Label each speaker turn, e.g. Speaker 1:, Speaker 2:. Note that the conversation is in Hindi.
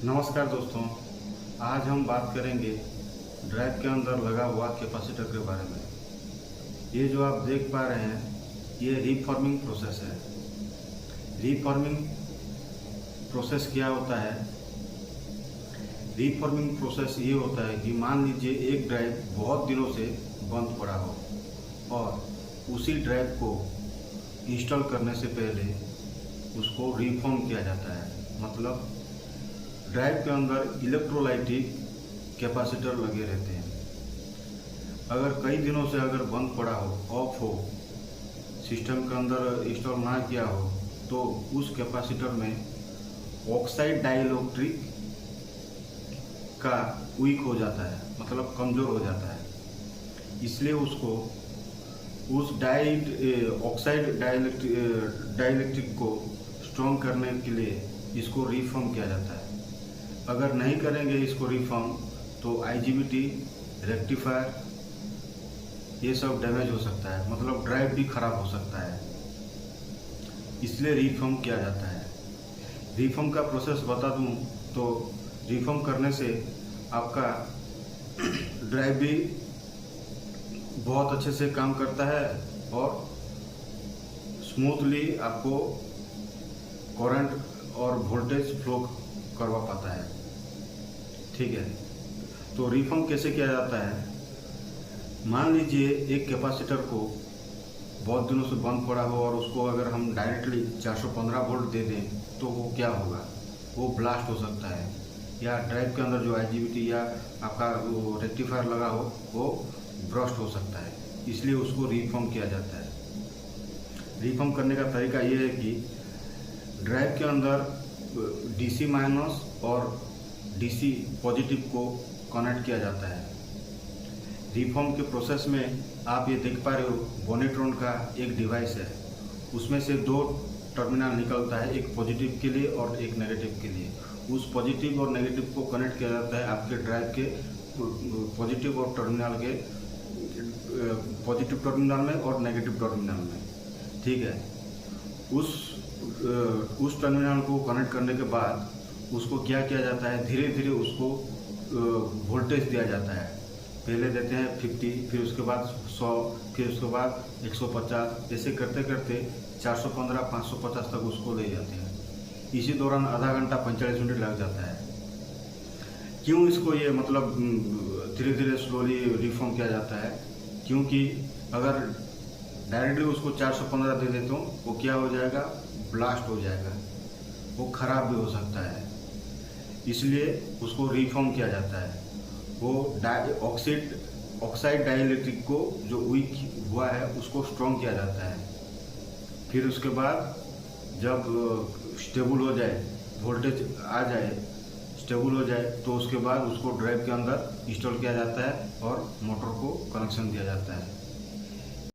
Speaker 1: नमस्कार दोस्तों, आज हम बात करेंगे ड्राइव के अंदर लगा हुआ कैपेसिटर के बारे में। ये जो आप देख पा रहे हैं, ये रीफॉर्मिंग प्रोसेस है। रीफॉर्मिंग प्रोसेस क्या होता है? रीफॉर्मिंग प्रोसेस ये होता है कि मान लीजिए एक ड्राइव बहुत दिनों से बंद पड़ा हो और उसी ड्राइव को इंस्टॉल करने से पहले उसको रीफॉर्म किया जाता है। मतलब ड्राइव के अंदर इलेक्ट्रोलाइटिक कैपेसिटर लगे रहते हैं। अगर कई दिनों से अगर बंद पड़ा हो, ऑफ हो, सिस्टम के अंदर इंस्टॉल ना किया हो, तो उस कैपेसिटर में ऑक्साइड डाइइलेक्ट्रिक का वीक हो जाता है, मतलब कमज़ोर हो जाता है। इसलिए उसको उस ऑक्साइड डाइइलेक्ट्रिक को स्ट्रॉन्ग करने के लिए इसको रिफॉर्म किया जाता है। अगर नहीं करेंगे इसको रिफॉर्म तो आईजीबीटी, रेक्टिफायर ये सब डैमेज हो सकता है, मतलब ड्राइव भी खराब हो सकता है। इसलिए रिफॉर्म किया जाता है। रिफॉर्म का प्रोसेस बता दूं तो रिफॉर्म करने से आपका ड्राइव भी बहुत अच्छे से काम करता है और स्मूथली आपको करंट और वोल्टेज फ्लो करवा पाता है। ठीक है, तो रिफॉर्म कैसे किया जाता है? मान लीजिए एक कैपेसिटर को बहुत दिनों से बंद पड़ा हो और उसको अगर हम डायरेक्टली 415 वोल्ट दे दें तो वो क्या होगा? वो ब्लास्ट हो सकता है, या ड्राइव के अंदर जो आईजीबीटी या आपका वो रेक्टिफायर लगा हो वो ब्रस्ट हो सकता है। इसलिए उसको रिफॉर्म किया जाता है। रिफॉर्म करने का तरीका ये है कि ड्राइव के अंदर डीसी माइनस और डीसी पॉजिटिव को कनेक्ट किया जाता है। रिफॉर्म के प्रोसेस में आप ये देख पा रहे हो, बोनेट्रॉन का एक डिवाइस है, उसमें से दो टर्मिनल निकलता है, एक पॉजिटिव के लिए और एक नेगेटिव के लिए। उस पॉजिटिव और नेगेटिव को कनेक्ट किया जाता है आपके ड्राइव के पॉजिटिव और टर्मिनल के पॉजिटिव टर्मिनल में और नेगेटिव टर्मिनल में। ठीक है, उस टर्मिनल को कनेक्ट करने के बाद उसको क्या किया जाता है, धीरे धीरे उसको वोल्टेज दिया जाता है। पहले देते हैं 50, फिर उसके बाद 100, फिर उसके बाद 150, ऐसे करते करते 415, 550 तक उसको ले जाते हैं। इसी दौरान आधा घंटा 45 मिनट लग जाता है। क्यों इसको ये मतलब धीरे धीरे स्लोली रिफॉर्म किया जाता है? क्योंकि अगर डायरेक्टली उसको 415 दे देता हूँ, वो क्या हो जाएगा? ब्लास्ट हो जाएगा, वो खराब भी हो सकता है। इसलिए उसको रिफॉर्म किया जाता है। वो ऑक्साइड डाइइलेक्ट्रिक को जो वीक हुआ है उसको स्ट्रॉन्ग किया जाता है। फिर उसके बाद जब स्टेबल हो जाए, वोल्टेज आ जाए, स्टेबल हो जाए, तो उसके बाद उसको ड्राइव के अंदर इंस्टॉल किया जाता है और मोटर को कनेक्शन दिया जाता है।